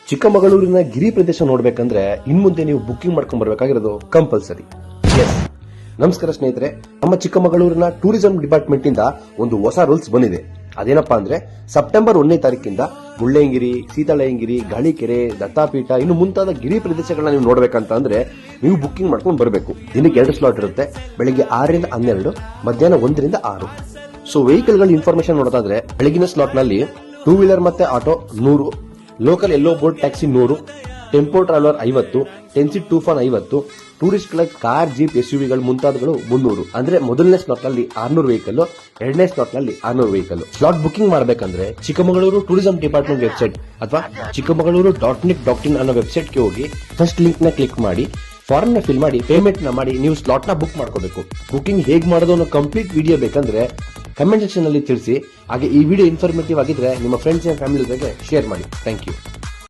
ಚಿಕ್ಕಮಗಳೂರಿನ ಗಿರಿ ಪ್ರದೇಶ ನೋಡ್ಬೇಕಂದ್ರೆ ಇನ್ಮುಂದೆ ನೀವು ಬುಕ್ಕಿಂಗ್ ಮಾಡ್ಕೊಂಡ್ ಬರ್ಬೇಕಾಗಿರೋದು ಕಂಪಲ್ಸರಿ. ನಮಸ್ಕಾರ ಸ್ನೇಹಿತರೆ, ನಮ್ಮ ಚಿಕ್ಕಮಗಳೂರಿನ ಟೂರಿಸಂ ಡಿಪಾರ್ಟ್ಮೆಂಟ್ ಇಂದ ಒಂದು ಹೊಸ ರೂಲ್ಸ್ ಬಂದಿದೆ. ಅದೇನಪ್ಪಾ ಅಂದ್ರೆ ಸೆಪ್ಟೆಂಬರ್ 1ನೇ ತಾರೀಕಿಂದ ಮುಳ್ಳಯ್ಯನಗಿರಿ, ಸೀತಾಳಯ್ಯನಗಿರಿ, ಗಾಳಿಕೆರೆ, ದತ್ತಾಪೀಠ ಇನ್ನು ಮುಂತಾದ ಗಿರಿ ಪ್ರದೇಶಗಳನ್ನ ನೀವು ನೋಡ್ಬೇಕಂತ ಅಂದ್ರೆ ನೀವು ಬುಕ್ಕಿಂಗ್ ಮಾಡ್ಕೊಂಡು ಬರಬೇಕು. ದಿನಕ್ಕೆ 2 ಸ್ಲಾಟ್ ಇರುತ್ತೆ. ಬೆಳಿಗ್ಗೆ 6 ರಿಂದ 12, ಮಧ್ಯಾಹ್ನ 1 ರಿಂದ 6. ಸೊ ವೆಹಿಕಲ್ಗಳ ಇನ್ಫಾರ್ಮೇಶನ್ ನೋಡೋದಾದ್ರೆ ಬೆಳಗಿನ ಸ್ಲಾಟ್ ನಲ್ಲಿ 2 ವೀಲರ್ ಮತ್ತೆ auto 100, local yellow board taxi 100, tempo traveller 50, 10 seat Toofan 50, tourist like car, jeep, ಎಸ್ಯುವಿಗಳು ಮುಂತಾದಗಳು 300. ಅಂದ್ರೆ ಮೊದಲನೇ ಸ್ಲಾಟ್ ನಲ್ಲಿ 600 ವೆಹಿಕಲ್, ಎರಡನೇ ಸ್ಲಾಟ್ ನಲ್ಲಿ 600 ವೆಹಿಕಲ್. ಸ್ಲಾಟ್ ಬುಕಿಂಗ್ ಮಾಡಬೇಕಂದ್ರೆ ಚಿಕ್ಕಮಗಳೂರು ಟೂರಿಸಂ ಡಿಪಾರ್ಟ್ಮೆಂಟ್ ವೆಬ್ಸೈಟ್ ಅಥವಾ ಚಿಕ್ಕಮಗಳೂರು.nic.in ಅನ್ನೋ ವೆಬ್ಸೈಟ್ ಗೆ ಹೋಗಿ ಫಸ್ಟ್ ಲಿಂಕ್ ನ ಕ್ಲಿಕ್ ಮಾಡಿ ಫಾರ್ಮ್ ನ ಫಿಲ್ ಮಾಡಿ ಪೇಮೆಂಟ್ ನ ಮಾಡಿ ನೀವು ಸ್ಲಾಟ್ ನ ಬುಕ್ ಮಾಡ್ಕೋಬೇಕು. ಬುಕಿಂಗ್ ಹೇಗ್ ಮಾಡೋದು ಅನ್ನೋ ಕಂಪ್ಲೀಟ್ ವಿಡಿಯೋ ಬೇಕಂದ್ರೆ ಕಮೆಂಟ್ ಸೆಕ್ಷನ್ ನಲ್ಲಿ ತಿಳಿಸಿ. ಹಾಗೆ ಈ ವಿಡಿಯೋ ಇನ್ಫಾರ್ಮೇಟಿವ್ ಆಗಿದ್ರೆ ನಿಮ್ಮ ಫ್ರೆಂಡ್ಸ್ ಅಂಡ್ ಫ್ಯಾಮಿಲಿ ಜೊತೆಗೆ ಶೇರ್ ಮಾಡಿ. Thank you.